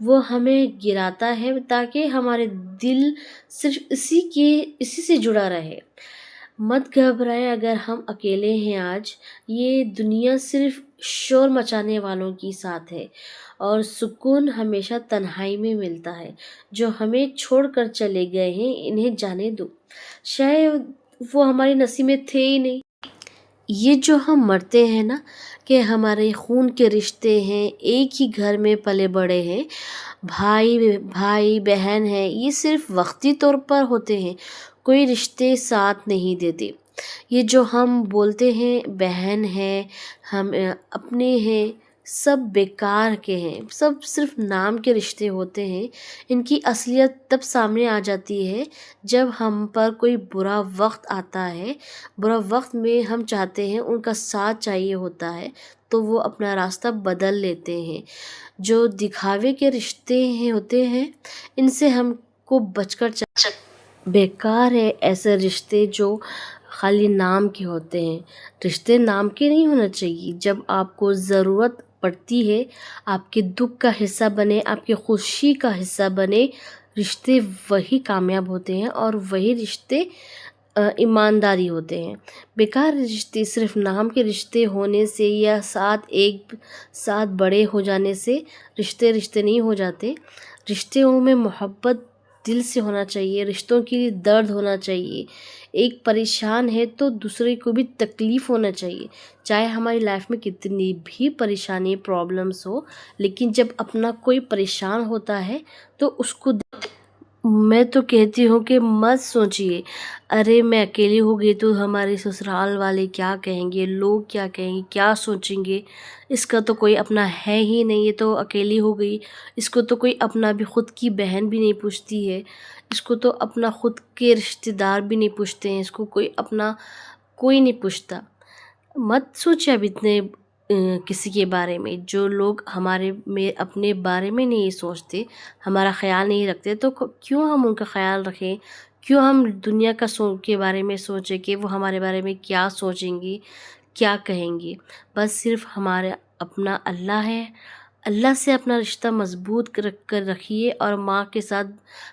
وہ ہمیں گراتا ہے تاکہ ہمارے دل صرف اسی سے جڑا رہے۔ مت گھبرائیں اگر ہم اکیلے ہیں آج، یہ دنیا صرف شور مچانے والوں کی ساتھ ہے، اور سکون ہمیشہ تنہائی میں ملتا ہے۔ جو ہمیں چھوڑ کر چلے گئے ہیں انہیں جانے دو، شاید وہ ہماری نصیب میں تھے ہی نہیں۔ یہ جو ہم مرتے ہیں نا، کہ ہمارے خون کے رشتے ہیں، ایک ہی گھر میں پلے بڑے ہیں، بھائی بہن ہیں، یہ صرف وقتی طور پر ہوتے ہیں، کوئی رشتے ساتھ نہیں دیتے۔ یہ جو ہم بولتے ہیں بہن ہیں، ہم اپنے ہیں، سب بیکار کے ہیں، سب صرف نام کے رشتے ہوتے ہیں۔ ان کی اصلیت تب سامنے آ جاتی ہے جب ہم پر کوئی برا وقت آتا ہے، برا وقت میں ہم چاہتے ہیں ان کا ساتھ چاہیے ہوتا ہے تو وہ اپنا راستہ بدل لیتے ہیں۔ جو دکھاوے کے رشتے ہوتے ہیں ان سے ہم کو بچ کر بیکار ہے ایسے رشتے جو خالی نام کے ہوتے ہیں۔ رشتے نام کے نہیں ہونا چاہیے، جب آپ کو ضرورت پڑتی ہے آپ کے دکھ کا حصہ بنے، آپ کی خوشی کا حصہ بنے، رشتے وہی کامیاب ہوتے ہیں اور وہی رشتے ایمانداری ہوتے ہیں۔ بیکار رشتے صرف نام کے رشتے ہونے سے یا ایک ساتھ بڑے ہو جانے سے رشتے نہیں ہو جاتے۔ رشتوں میں محبت دل سے ہونا چاہیے، رشتوں کے لیے درد ہونا چاہیے۔ ایک پریشان ہے تو دوسرے کو بھی تکلیف ہونا چاہیے، چاہے ہماری لائف میں کتنی بھی پریشانی پرابلمس ہو، لیکن جب اپنا کوئی پریشان ہوتا ہے تو اس کو میں تو کہتی ہوں کہ مت سوچیے ارے میں اکیلی ہو گئی تو ہمارے سسرال والے کیا کہیں گے، لوگ کیا کہیں گے، کیا سوچیں گے، اس کا تو کوئی اپنا ہے ہی نہیں، یہ تو اکیلی ہو گئی، اس کو تو کوئی اپنا بھی خود کی بہن بھی نہیں پوچھتی ہے، اس کو تو اپنا خود کے رشتہ دار بھی نہیں پوچھتے ہیں، اس کو کوئی نہیں پوچھتا۔ مت سوچے اب اتنے کسی کے بارے میں، جو لوگ اپنے بارے میں نہیں سوچتے، ہمارا خیال نہیں رکھتے، تو کیوں ہم ان کا خیال رکھیں، کیوں ہم دنیا کے بارے میں سوچیں کہ وہ ہمارے بارے میں کیا سوچیں گی، کیا کہیں گے۔ بس صرف ہمارا اپنا اللہ ہے، اللہ سے اپنا رشتہ مضبوط کر رکھیے، اور ماں کے ساتھ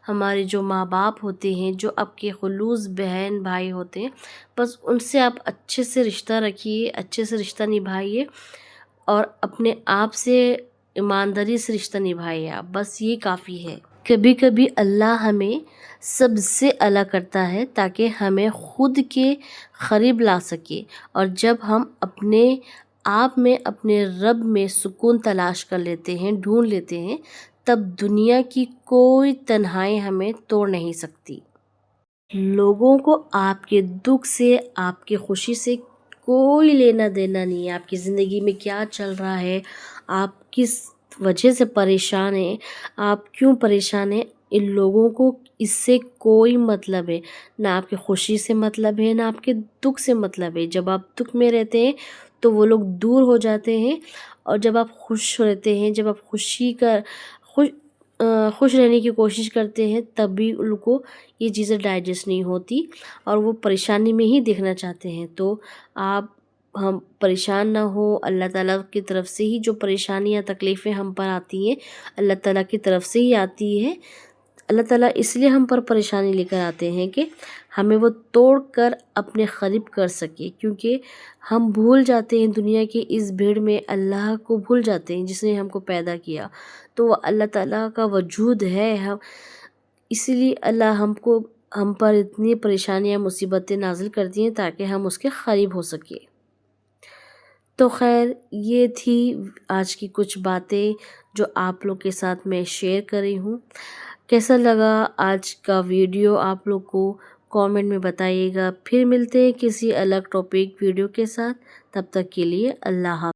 ہمارے جو ماں باپ ہوتے ہیں، جو آپ کے خلوص بہن بھائی ہوتے ہیں، بس ان سے آپ اچھے سے رشتہ رکھیے، اچھے سے رشتہ نبھائیے، اور اپنے آپ سے ایمانداری سے رشتہ نبھائیے آپ، بس یہ کافی ہے۔ کبھی کبھی اللہ ہمیں سب سے الگ کرتا ہے تاکہ ہمیں خود کے قریب لا سکے، اور جب ہم اپنے آپ میں اپنے رب میں سکون تلاش کر لیتے ہیں، ڈھونڈ لیتے ہیں، تب دنیا کی کوئی تنہائی ہمیں توڑ نہیں سکتی۔ لوگوں کو آپ کے دکھ سے، آپ کی خوشی سے کوئی لینا دینا نہیں ہے۔ آپ کی زندگی میں کیا چل رہا ہے، آپ کس وجہ سے پریشان ہیں، آپ کیوں پریشان ہیں، ان لوگوں کو اس سے کوئی مطلب ہے، نہ آپ کی خوشی سے مطلب ہے، نہ آپ کے دکھ سے مطلب ہے۔ جب آپ دکھ میں رہتے ہیں تو وہ لوگ دور ہو جاتے ہیں، اور جب آپ خوش رہتے ہیں، جب آپ خوش رہنے کی کوشش کرتے ہیں، تب بھی ان کو یہ چیزیں ڈائجسٹ نہیں ہوتی، اور وہ پریشانی میں ہی دیکھنا چاہتے ہیں۔ تو ہم پریشان نہ ہو، اللہ تعالیٰ کی طرف سے ہی جو پریشانیاں تکلیفیں ہم پر آتی ہیں اللہ تعالیٰ کی طرف سے ہی آتی ہے۔ اللہ تعالیٰ اس لیے ہم پر پریشانی لے کر آتے ہیں کہ ہمیں وہ توڑ کر اپنے قریب کر سکے، کیونکہ ہم بھول جاتے ہیں دنیا کے اس بھیڑ میں، اللہ کو بھول جاتے ہیں جس نے ہم کو پیدا کیا۔ تو وہ اللہ تعالیٰ کا وجود ہے، اسی لیے اللہ ہم پر اتنی پریشانیاں مصیبتیں نازل کرتی ہیں تاکہ ہم اس کے قریب ہو سکے۔ تو خیر، یہ تھی آج کی کچھ باتیں جو آپ لوگ کے ساتھ میں شیئر کری ہوں۔ کیسا لگا آج کا ویڈیو آپ لوگ کو کامنٹ میں بتائیے گا۔ پھر ملتے ہیں کسی الگ ٹاپک ویڈیو کے ساتھ، تب تک کے لیے اللہ حافظ۔